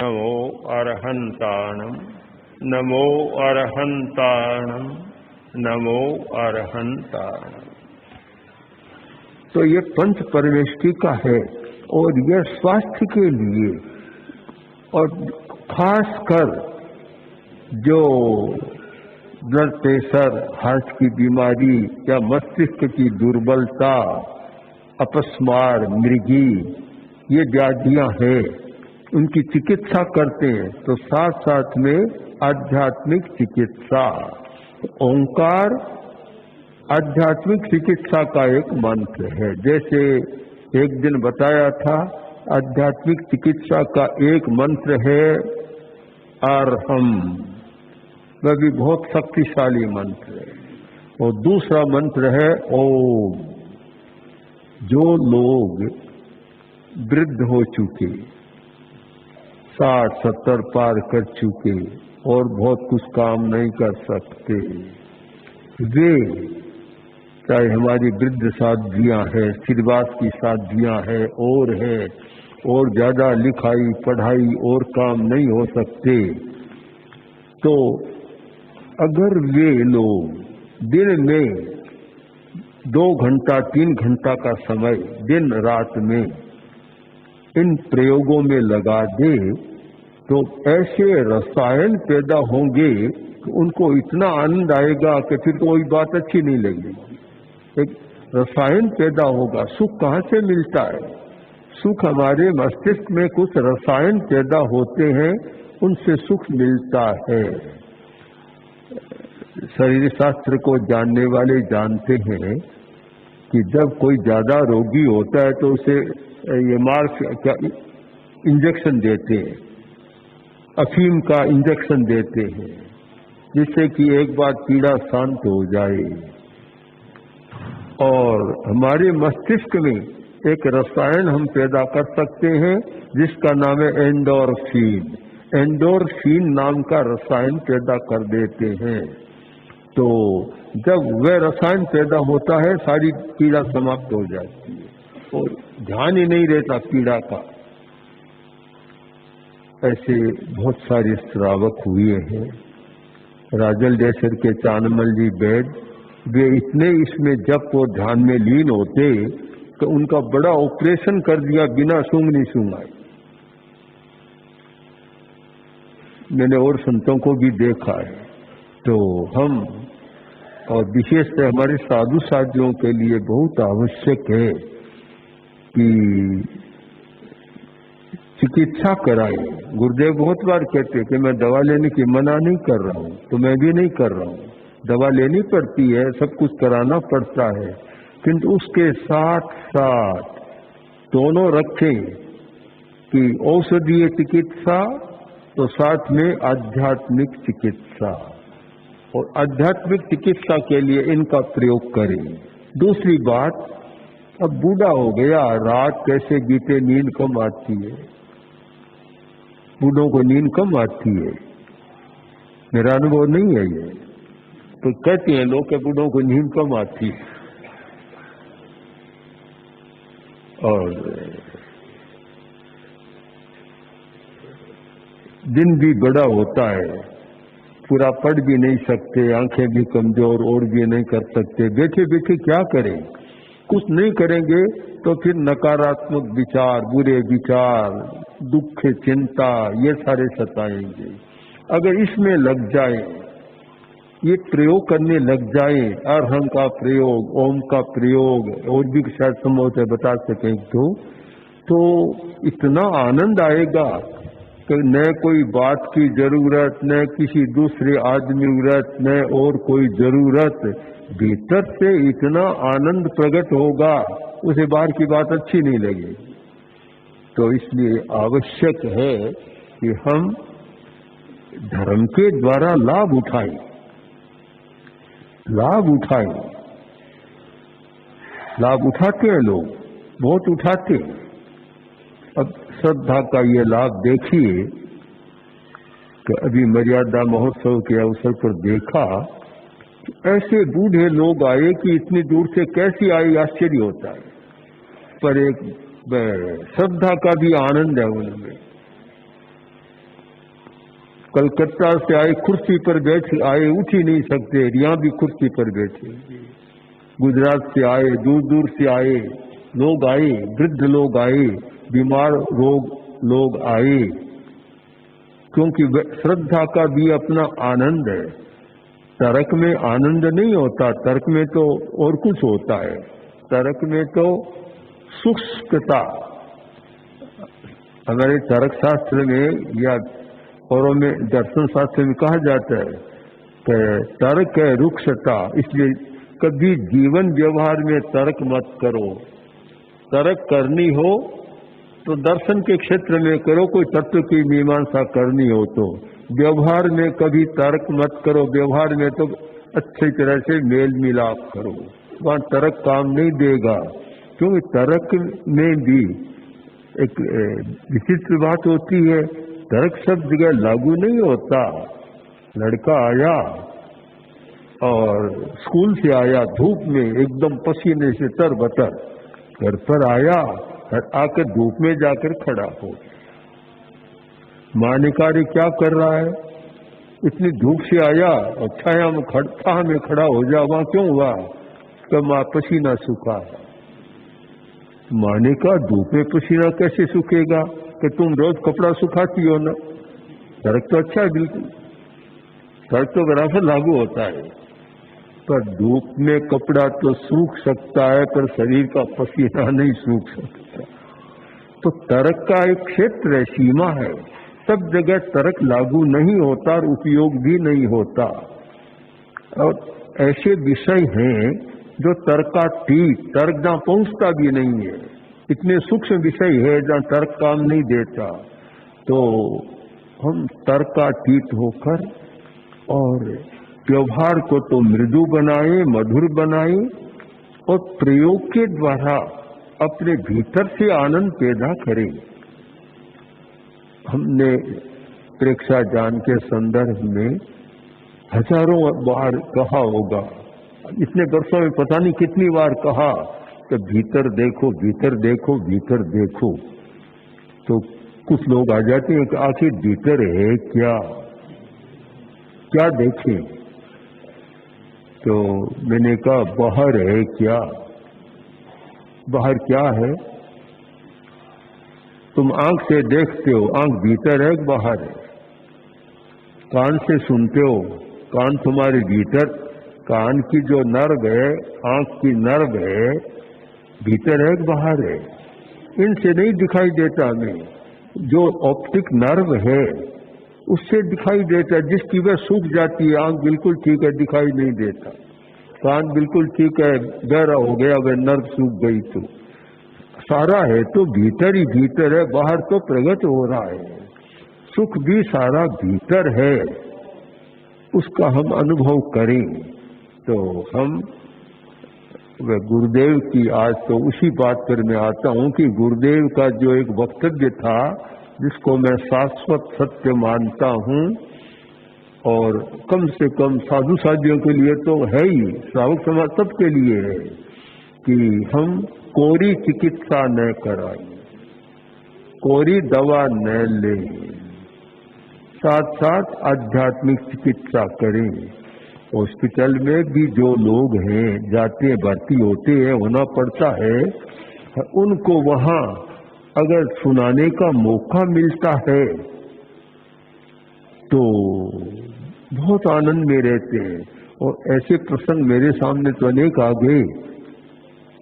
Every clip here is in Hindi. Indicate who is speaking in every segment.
Speaker 1: नमो अरहंताणं नमो अरहंताणं नमो अरहंताणं। तो ये पंच परमेष्टि का है और यह स्वास्थ्य के लिए और खासकर जो ब्लड प्रेशर, हार्ट की बीमारी या मस्तिष्क की दुर्बलता, अपस्मार, मृगी, ये व्याधियां हैं, उनकी चिकित्सा करते हैं। तो साथ साथ में आध्यात्मिक चिकित्सा, ओंकार आध्यात्मिक चिकित्सा का एक मंत्र है। जैसे एक दिन बताया था, आध्यात्मिक चिकित्सा का एक मंत्र है अरहम, वह भी बहुत शक्तिशाली मंत्र है। और दूसरा मंत्र है ओम। जो लोग वृद्ध हो चुके, 60-70 पार कर चुके और बहुत कुछ काम नहीं कर सकते, वे, चाहे हमारी वृद्ध साध्वियां हैं, सिरवास की साध्वियां हैं और ज्यादा लिखाई पढ़ाई और काम नहीं हो सकते, तो अगर वे लोग दिन में 2 घंटा 3 घंटा का समय दिन रात में इन प्रयोगों में लगा दे, तो ऐसे रसायन पैदा होंगे कि उनको इतना आनंद आएगा कि फिर कोई बात अच्छी नहीं लगेगी। एक रसायन पैदा होगा। सुख कहाँ से मिलता है? सुख हमारे मस्तिष्क में कुछ रसायन पैदा होते हैं, उनसे सुख मिलता है। शरीर शास्त्र को जानने वाले जानते हैं कि जब कोई ज्यादा रोगी होता है तो उसे ये क्या इंजेक्शन देते हैं, अफीम का इंजेक्शन देते हैं, जिससे कि एक बार पीड़ा शांत हो जाए। और हमारे मस्तिष्क में एक रसायन हम पैदा कर सकते हैं जिसका नाम है एंडोर्फिन। एंडोर्फिन नाम का रसायन पैदा कर देते हैं। तो जब वह रसायन पैदा होता है, सारी पीड़ा समाप्त हो जाती है और ध्यान ही नहीं रहता पीड़ा का। ऐसे बहुत सारे श्रावक हुए हैं। राजल देसर के चानमल जी बैद, वे इतने इसमें जप और ध्यान में लीन होते कि उनका बड़ा ऑपरेशन कर दिया बिना सूंघनी सूंघाए। मैंने और संतों को भी देखा है। तो हम और विशेषतः हमारे साधु साधियों के लिए बहुत आवश्यक है कि चिकित्सा कराएं। गुरुदेव बहुत बार कहते हैं कि मैं दवा लेने की मना नहीं कर रहा हूं, तो मैं भी नहीं कर रहा हूं। दवा लेनी पड़ती है, सब कुछ कराना पड़ता है, किंतु उसके साथ साथ दोनों रखें कि औषधीय चिकित्सा तो साथ में आध्यात्मिक चिकित्सा, और आध्यात्मिक चिकित्सा के लिए इनका प्रयोग करें। दूसरी बात, अब बूढ़ा हो गया, रात कैसे बीते, नींद कम आती है, बूढ़ों को नींद कम आती है। मेरा अनुभव नहीं है ये, तो कहते हैं लोग कि बूढ़ों को नींद कम आती है। और दिन भी बड़ा होता है, पूरा पढ़ भी नहीं सकते, आंखें भी कमजोर, और भी नहीं कर सकते। बैठे बैठे क्या करें? कुछ नहीं करेंगे तो फिर नकारात्मक विचार, बुरे विचार, दुख, चिंता, ये सारे सताएंगे। अगर इसमें लग जाए, ये प्रयोग करने लग जाए, अरहं का प्रयोग, ओम का प्रयोग, और भी शायद संभव है बता सकें तो इतना आनंद आएगा कि न कोई बात की जरूरत, न किसी दूसरे आदमी जरूरत, न और कोई जरूरत। भीतर से इतना आनंद प्रकट होगा, उसे बाहर की बात अच्छी नहीं लगेगी। तो इसलिए आवश्यक है कि हम धर्म के द्वारा लाभ उठाएं। लाभ उठाते हैं लोग, बहुत उठाते हैं। अब श्रद्धा का ये लाभ देखिए कि अभी मर्यादा महोत्सव के अवसर पर देखा, ऐसे बूढ़े लोग आए कि इतनी दूर से कैसे आए, आश्चर्य होता है। पर एक श्रद्धा का भी आनंद है उनमें। कलकत्ता से आए, कुर्सी पर बैठ आए, उठ ही नहीं सकते, यहाँ भी कुर्सी पर बैठे। गुजरात से आए, दूर दूर से आए लोग आए, वृद्ध लोग आए, बीमार लोग आए, क्योंकि श्रद्धा का भी अपना आनंद है। तर्क में आनंद नहीं होता, तर्क में तो और कुछ होता है। तर्क में तो सूक्ष्मता, हमारे तर्क शास्त्र में या औरों में दर्शन शास्त्र में कहा जाता है कि तर्क है रुक्षता, इसलिए कभी जीवन व्यवहार में तर्क मत करो। तर्क करनी हो तो दर्शन के क्षेत्र में करो, कोई तत्व की मीमांसा करनी हो तो। व्यवहार में कभी तर्क मत करो, व्यवहार में तो अच्छी तरह से मेल मिलाप करो, वहां तर्क काम नहीं देगा। क्योंकि तर्क में भी एक विचित्र बात होती है, तर्क सब जगह लागू नहीं होता। लड़का आया और स्कूल से आया धूप में एकदम पसीने से तरबतर, घर पर आया आकर धूप में जाकर खड़ा हो। माँ ने कहा क्या कर रहा है, इतनी धूप से आया और छाया में खड़ा हो जा, वहां क्यों हुआ? तो माँ पसीना सूखा है। माँ ने कहा धूप में पसीना कैसे सूखेगा, कि तुम रोज कपड़ा सुखाती हो ना। तर्क तो अच्छा है, बिल्कुल तर्क तो बराबर लागू होता है, पर धूप में कपड़ा तो सूख सकता है पर शरीर का पसीना नहीं सूख सकता। तो तर्क का एक क्षेत्र है, सीमा है, सब जगह तर्क लागू नहीं होता और उपयोग भी नहीं होता। और ऐसे विषय हैं जो तर्कातीत, तर्क जहां पहुंचता भी नहीं है, इतने सूक्ष्म विषय है जहां तर्क काम नहीं देता। तो हम तर्कातीत होकर और व्यवहार को तो मृदु बनाए, मधुर बनाए और प्रयोग के द्वारा अपने भीतर से आनंद पैदा करें। हमने प्रेक्षा ज्ञान के संदर्भ में हजारों बार कहा होगा, इतने वर्षों में पता नहीं कितनी बार कहा कि भीतर देखो, भीतर देखो, भीतर देखो। तो कुछ लोग आ जाते हैं कि आखिर भीतर है क्या, क्या देखें? तो मैंने कहा बाहर है क्या? बाहर क्या है? तुम आंख से देखते हो, आंख भीतर है कि बाहर है? कान से सुनते हो, कान तुम्हारे भीतर, कान की जो नर्व है, आंख की नर्व है, भीतर है कि बाहर है? इनसे नहीं दिखाई देता हमें। जो ऑप्टिक नर्व है उससे दिखाई देता है, जिसकी वह सूख जाती है। आंख बिल्कुल ठीक है, दिखाई नहीं देता। कान बिल्कुल ठीक है, बहरा हो गया, वह नर्व सूख गई। तो सारा है तो भीतर ही भीतर है, बाहर तो प्रकट हो रहा है। सुख भी सारा भीतर है, उसका हम अनुभव करें। तो हम वह गुरुदेव की, आज तो उसी बात पर मैं आता हूं कि गुरुदेव का जो एक वक्तव्य था जिसको मैं शाश्वत सत्य मानता हूं, और कम से कम साधु साधियों के लिए तो है ही, श्रावक समाज सबके लिए है, कि हम कोरी चिकित्सा न कराएं, कोरी दवा न लें, साथ साथ आध्यात्मिक चिकित्सा करें। हॉस्पिटल में भी जो लोग हैं, जाते हैं, भर्ती होते हैं, होना पड़ता है, उनको वहां अगर सुनाने का मौका मिलता है तो बहुत आनंद में रहते हैं। और ऐसे प्रसंग मेरे सामने तो अनेक आ गए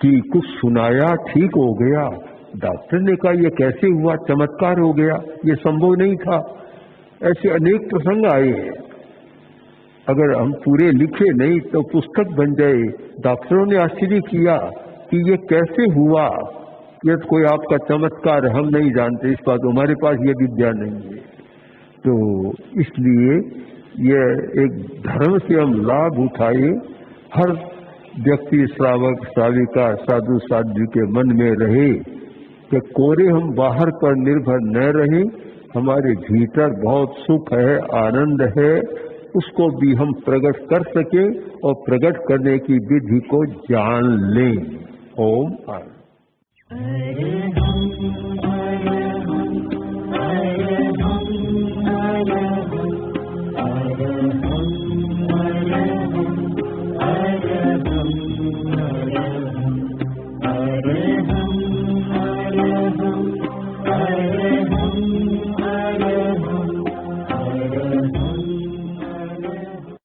Speaker 1: कि कुछ सुनाया, ठीक हो गया, डॉक्टर ने कहा ये कैसे हुआ, चमत्कार हो गया, ये संभव नहीं था। ऐसे अनेक प्रसंग आए हैं। अगर हम पूरे लिखे नहीं तो पुस्तक बन जाए। डॉक्टरों ने आश्चर्य किया कि ये कैसे हुआ, ये तो कोई आपका चमत्कार है, हम नहीं जानते इस बात, हमारे पास ये विद्या नहीं है। तो इसलिए ये एक धर्म से हम लाभ उठाए, हर व्यक्ति, श्रावक श्राविका, साधु साध्वी के मन में रहे कि कोरे हम बाहर पर निर्भर न रहे, हमारे भीतर बहुत सुख है, आनंद है, उसको भी हम प्रकट कर सके और प्रकट करने की विधि को जान लें। ओम आनंद।